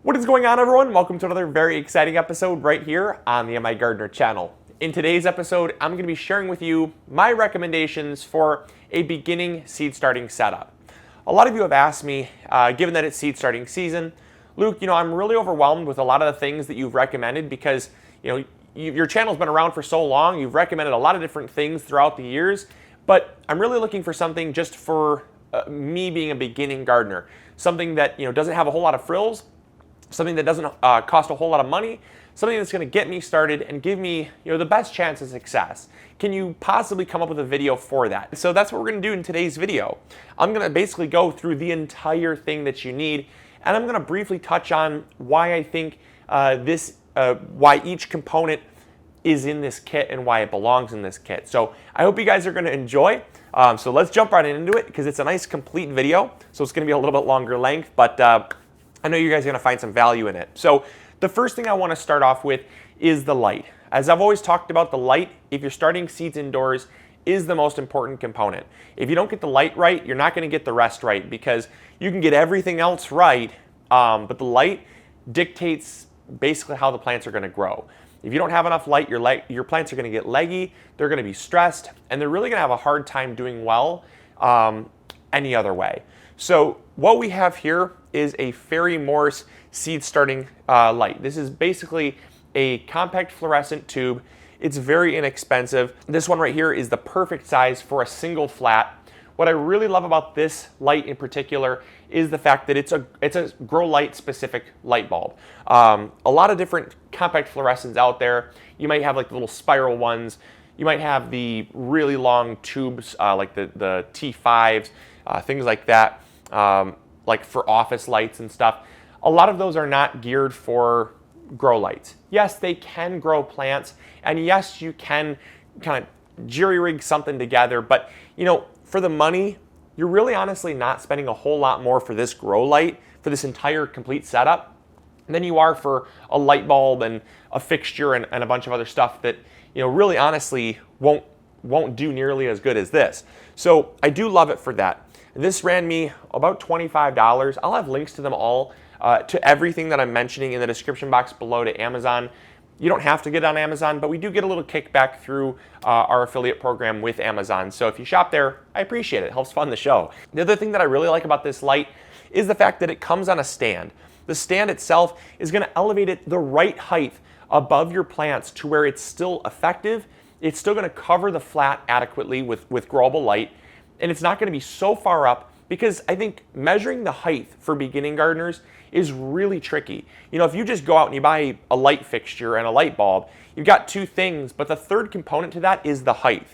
What is going on, everyone? Welcome to another very exciting episode right here on the MIgardener channel. In today's episode, I'm going to be sharing with you my recommendations for a beginning seed starting setup. A lot of you have asked me, given that it's seed starting season, Luke, I'm really overwhelmed with a lot of the things that you've recommended because, your channel's been around for so long. You've recommended a lot of different things throughout the years, but I'm really looking for something just for me being a beginning gardener. Something that, doesn't have a whole lot of frills, something that doesn't cost a whole lot of money, something that's going to get me started and give me, the best chance of success. Can you possibly come up with a video for that? So that's what we're going to do in today's video. I'm going to basically go through the entire thing that you need, and I'm going to briefly touch on why I think why each component is in this kit and why it belongs in this kit. So I hope you guys are going to enjoy. So let's jump right into it because it's a nice complete video. So it's going to be a little bit longer length, but I know you guys are going to find some value in it. So the first thing I want to start off with is the light. As I've always talked about, the light, if you're starting seeds indoors, is the most important component. If you don't get the light right, you're not going to get the rest right because you can get everything else right, but the light dictates basically how the plants are going to grow. If you don't have enough light, your plants are going to get leggy, they're going to be stressed, and they're really going to have a hard time doing well any other way. So what we have here is a Fairy Morse seed starting light. This is basically a compact fluorescent tube. It's very inexpensive. This one right here is the perfect size for a single flat. What I really love about this light in particular is the fact that it's a grow light specific light bulb. A lot of different compact fluorescents out there. You might have like the little spiral ones. You might have the really long tubes like the T5s, things like that, like for office lights and stuff. A lot of those are not geared for grow lights. Yes, they can grow plants, and yes, you can kind of jury-rig something together, but for the money, you're really honestly not spending a whole lot more for this grow light, for this entire complete setup, than you are for a light bulb and a fixture and a bunch of other stuff that, really honestly won't do nearly as good as this. So I do love it for that. This ran me about $25. I'll have links to them all, to everything that I'm mentioning in the description box below to Amazon. You don't have to get it on Amazon, but we do get a little kickback through our affiliate program with Amazon. So if you shop there, I appreciate it. It helps fund the show. The other thing that I really like about this light is the fact that it comes on a stand. The stand itself is going to elevate it the right height above your plants to where it's still effective. It's still going to cover the flat adequately with growable light, and it's not going to be so far up because I think measuring the height for beginning gardeners is really tricky. If you just go out and you buy a light fixture and a light bulb, you've got two things, but the third component to that is the height.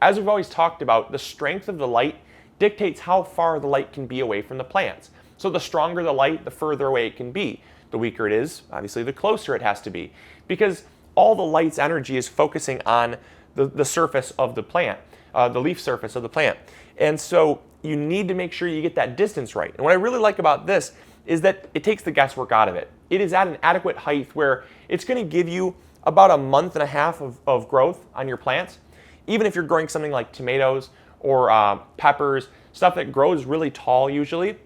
As we've always talked about, the strength of the light dictates how far the light can be away from the plants. So the stronger the light, the further away it can be. The weaker it is, obviously, the closer it has to be, because all the light's energy is focusing on the surface of the plant, the leaf surface of the plant. And so you need to make sure you get that distance right. And what I really like about this is that it takes the guesswork out of it. It is at an adequate height where it's going to give you about a month and a half of growth on your plants. Even if you're growing something like tomatoes or peppers, stuff that grows really tall usually,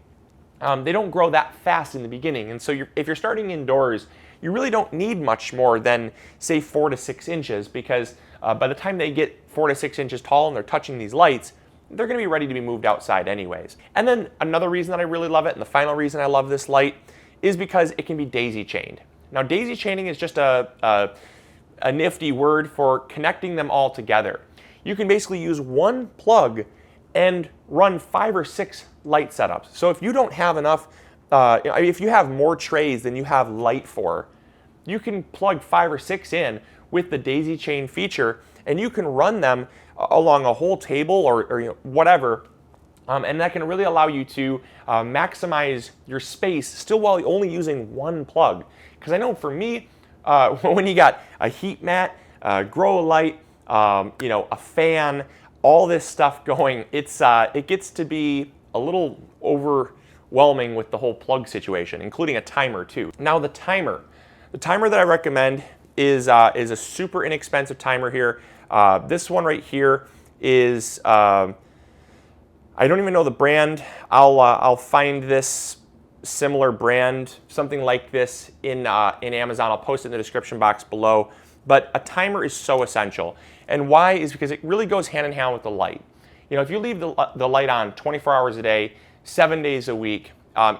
they don't grow that fast in the beginning. And so if you're starting indoors, you really don't need much more than, say, 4 to 6 inches because by the time they get 4 to 6 inches tall and they're touching these lights, they're going to be ready to be moved outside anyways. And then another reason that I really love it, and the final reason I love this light, is because it can be daisy chained. Now, daisy chaining is just a nifty word for connecting them all together. You can basically use one plug and run 5 or 6 light setups. So if you don't have enough, if you have more trays than you have light for, you can plug 5 or 6 in with the daisy chain feature, and you can run them along a whole table or whatever, and that can really allow you to maximize your space still while only using one plug. Because I know for me, when you got a heat mat, grow light, a fan, all this stuff going, it gets to be a little overwhelming with the whole plug situation, including a timer too. Now the timer that I recommend is a super inexpensive timer here. This one right here is, I don't even know the brand. I'll find this similar brand, something like this in Amazon. I'll post it in the description box below. But a timer is so essential. And why is because it really goes hand in hand with the light. You know, if you leave the light on 24 hours a day, 7 days a week,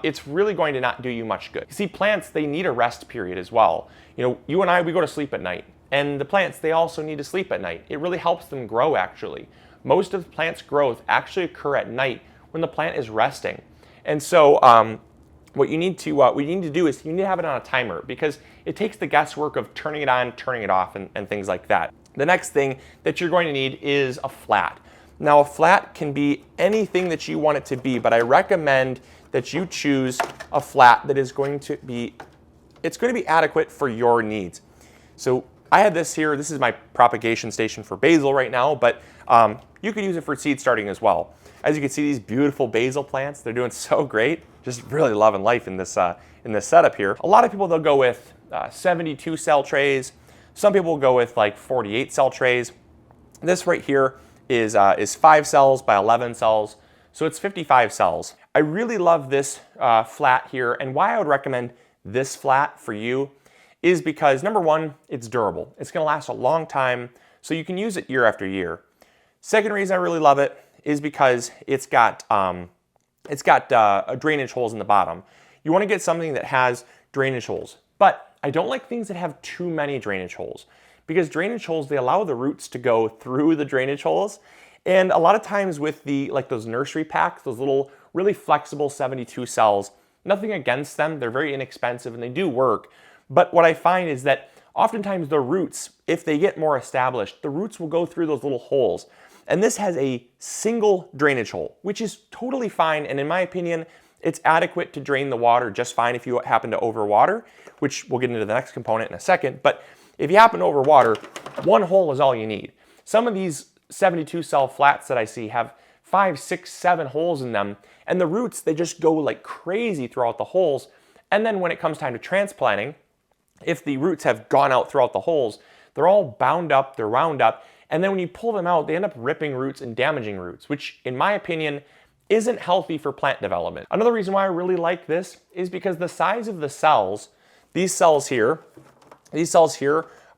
it's really going to not do you much good. You see, plants, they need a rest period as well. You know, you and I, we go to sleep at night. And the plants, they also need to sleep at night. It really helps them grow, actually. Most of the plant's growth actually occur at night when the plant is resting. And so what you need to do is you need to have it on a timer, because it takes the guesswork of turning it on, turning it off, and things like that. The next thing that you're going to need is a flat. Now, a flat can be anything that you want it to be, but I recommend that you choose a flat that is going to be adequate for your needs. So I have this here. This is my propagation station for basil right now, but you could use it for seed starting as well. As you can see, these beautiful basil plants, they're doing so great. Just really loving life in this setup here. A lot of people, they'll go with 72 cell trays. Some people will go with like 48 cell trays. This right here is 5 cells by 11 cells, so it's 55 cells. I really love this flat here, and why I would recommend this flat for you is because, number one, it's durable. It's gonna last a long time, so you can use it year after year. Second reason I really love it is because it's got drainage holes in the bottom. You wanna get something that has drainage holes, but I don't like things that have too many drainage holes, because drainage holes, they allow the roots to go through the drainage holes. And a lot of times with those nursery packs, those little really flexible 72 cells, nothing against them, they're very inexpensive and they do work. But what I find is that oftentimes the roots, if they get more established, the roots will go through those little holes. And this has a single drainage hole, which is totally fine. And in my opinion, it's adequate to drain the water just fine if you happen to overwater, which we'll get into the next component in a second. But if you happen to overwater, one hole is all you need. Some of these 72 cell flats that I see have 5, 6, 7 holes in them, and the roots, they just go like crazy throughout the holes. And then when it comes time to transplanting, if the roots have gone out throughout the holes, they're all bound up, they're wound up, and then when you pull them out, they end up ripping roots and damaging roots, which in my opinion isn't healthy for plant development. Another reason why I really like this is because the size of the cells, these cells here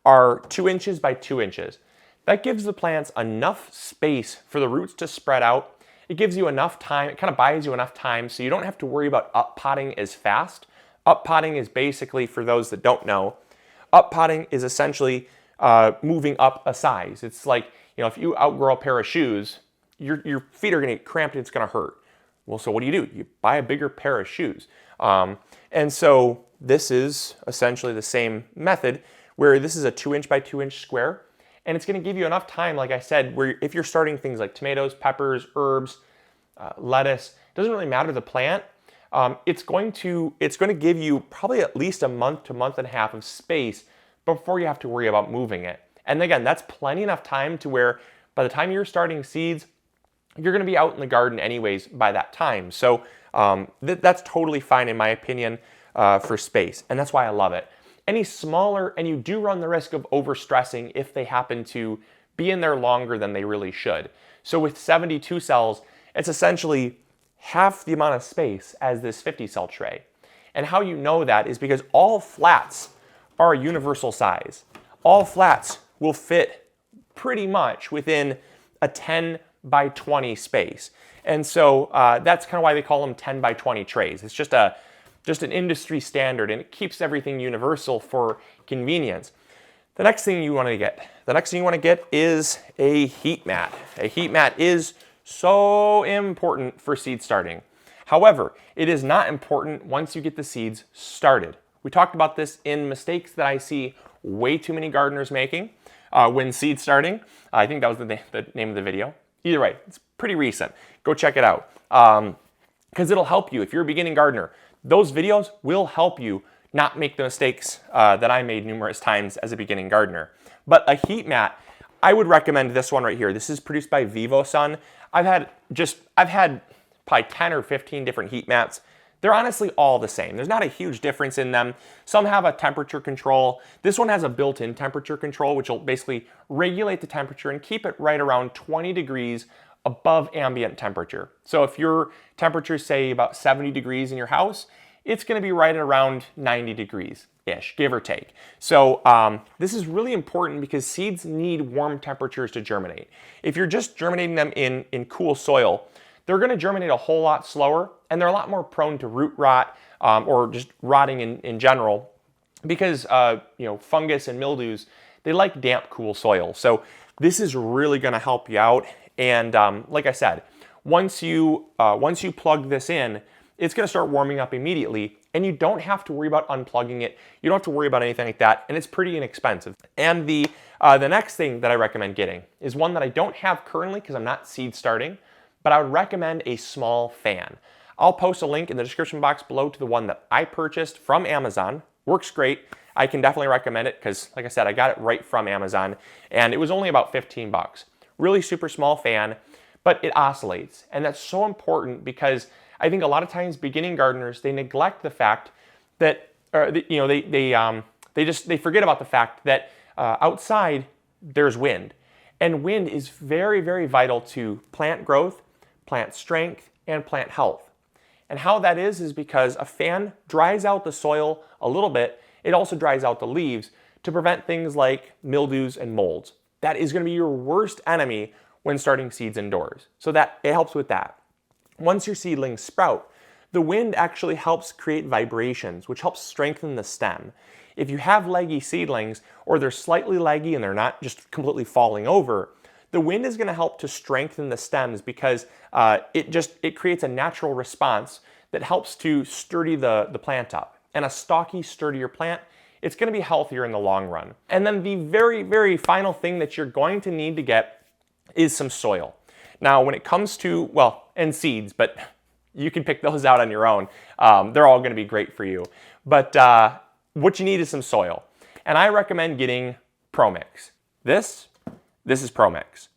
are 2 inches by 2 inches. That gives the plants enough space for the roots to spread out. It gives you enough time, it kind of buys you enough time so you don't have to worry about up-potting as fast. Up-potting is basically, for those that don't know, up-potting is essentially moving up a size. It's like, you know, if you outgrow a pair of shoes, your feet are gonna get cramped and it's gonna hurt. Well, so what do? You buy a bigger pair of shoes. And so this is essentially the same method, where this is a 2 inch by 2 inch square. And it's gonna give you enough time, like I said, where if you're starting things like tomatoes, peppers, herbs, lettuce, doesn't really matter the plant, it's going to give you probably at least a month to month and a half of space before you have to worry about moving it. And again, that's plenty enough time to where by the time you're starting seeds, you're gonna be out in the garden anyways by that time. So that's totally fine in my opinion for space, and that's why I love it. Any smaller, and you do run the risk of overstressing if they happen to be in there longer than they really should. So with 72 cells, it's essentially half the amount of space as this 50 cell tray. And how you know that is because all flats are a universal size. All flats will fit pretty much within a 10 by 20 space. And so that's kind of why they call them 10 by 20 trays. It's just an industry standard, and it keeps everything universal for convenience. The next thing you want to get is a heat mat. A heat mat is so important for seed starting. However, it is not important once you get the seeds started. We talked about this in mistakes that I see way too many gardeners making when seed starting. I think that was the name of the video. Either way, it's pretty recent. Go check it out because it'll help you if you're a beginning gardener. Those videos will help you not make the mistakes that I made numerous times as a beginning gardener. But a heat mat, I would recommend this one right here. This is produced by VivoSun. I've had probably 10 or 15 different heat mats. They're honestly all the same. There's not a huge difference in them. Some have a temperature control. This one has a built-in temperature control, which will basically regulate the temperature and keep it right around 20 degrees above ambient temperature. So if your temperature is, say, about 70 degrees in your house, it's going to be right at around 90 degrees-ish, give or take. So this is really important because seeds need warm temperatures to germinate. If you're just germinating them in cool soil, they're going to germinate a whole lot slower, and they're a lot more prone to root rot or just rotting in general because fungus and mildews, they like damp, cool soil. So this is really going to help you out. And like I said, once you plug this in, it's going to start warming up immediately, and you don't have to worry about unplugging it. You don't have to worry about anything like that, and it's pretty inexpensive. And the next thing that I recommend getting is one that I don't have currently because I'm not seed starting, but I would recommend a small fan. I'll post a link in the description box below to the one that I purchased from Amazon. Works great. I can definitely recommend it because, like I said, I got it right from Amazon, and it was only about 15 bucks. Really super small fan, but it oscillates, and that's so important because I think a lot of times beginning gardeners, they neglect the fact that, they forget about the fact that outside there's wind, and wind is very, very vital to plant growth, plant strength, and plant health. And how that is because a fan dries out the soil a little bit. It also dries out the leaves to prevent things like mildews and molds. That is going to be your worst enemy when starting seeds indoors. So that it helps with that. Once your seedlings sprout, the wind actually helps create vibrations, which helps strengthen the stem. If you have leggy seedlings, or they're slightly leggy and they're not just completely falling over, the wind is going to help to strengthen the stems because it creates a natural response that helps to sturdy the plant up. And a stocky, sturdier plant, it's going to be healthier in the long run. And then the very, very final thing that you're going to need to get is some soil. Now, when it comes to, and seeds, but you can pick those out on your own. They're all going to be great for you. But what you need is some soil. And I recommend getting Pro Mix. This is Pro Mix.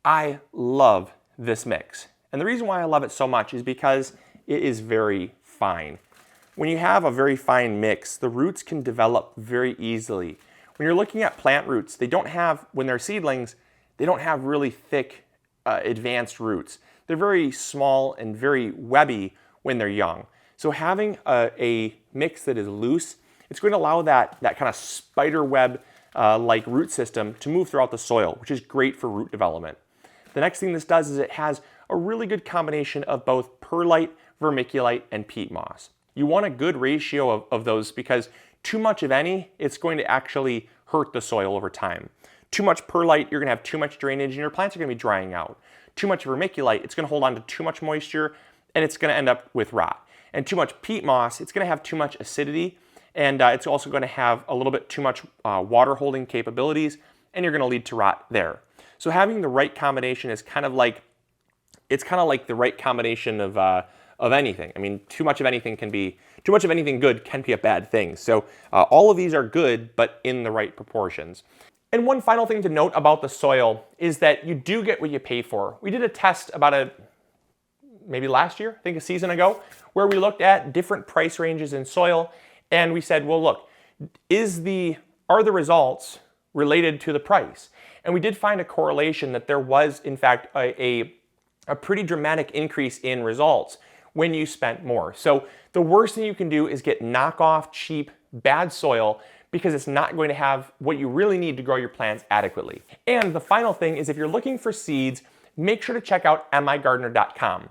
I love this mix. And the reason why I love it so much is because it is very fine. When you have a very fine mix, the roots can develop very easily. When you're looking at plant roots, when they're seedlings, they don't have really thick, advanced roots. They're very small and very webby when they're young. So having a mix that is loose, it's going to allow that kind of spider web like root system to move throughout the soil, which is great for root development. The next thing this does is it has a really good combination of both perlite, vermiculite, and peat moss. You want a good ratio of those because too much of any, it's going to actually hurt the soil over time. Too much perlite, you're going to have too much drainage and your plants are going to be drying out. Too much vermiculite, it's going to hold on to too much moisture and it's going to end up with rot. And too much peat moss, it's going to have too much acidity and it's also going to have a little bit too much water holding capabilities and you're going to lead to rot there. So having the right combination is kind of like the right combination of anything. I mean, too much of anything good can be a bad thing. So all of these are good, but in the right proportions. And one final thing to note about the soil is that you do get what you pay for. We did a test about maybe last year, I think a season ago, where we looked at different price ranges in soil, and we said, well, look, are the results related to the price? And we did find a correlation that there was, in fact, a pretty dramatic increase in results when you spent more. So the worst thing you can do is get knockoff, cheap, bad soil because it's not going to have what you really need to grow your plants adequately. And the final thing is if you're looking for seeds, make sure to check out MIgardener.com.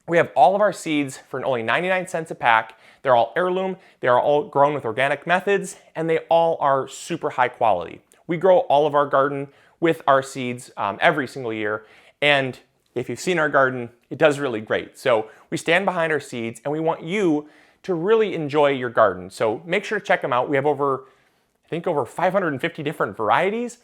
We have all of our seeds for only 99 cents a pack. They're all heirloom, they're all grown with organic methods, and they all are super high quality. We grow all of our garden with our seeds every single year, and if you've seen our garden, it does really great. So we stand behind our seeds and we want you to really enjoy your garden. So make sure to check them out. We have over 550 different varieties.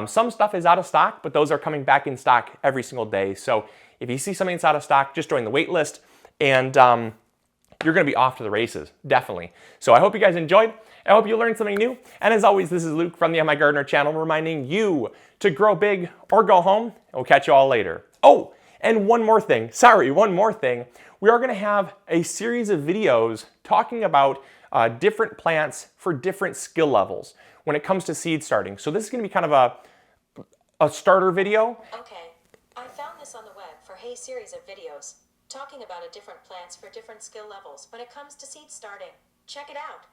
Some stuff is out of stock, but those are coming back in stock every single day. So if you see something that's out of stock, just join the wait list and you're gonna be off to the races, definitely. So I hope you guys enjoyed. I hope you learned something new. And as always, this is Luke from the MIgardener channel reminding you to grow big or go home. And we'll catch you all later. Oh, and one more thing. We are gonna have a series of videos talking about different plants for different skill levels when it comes to seed starting. So this is gonna be kind of a starter video. Okay, I found this on the web for Hey series of videos. talking about different plants for different skill levels when it comes to seed starting. Check it out.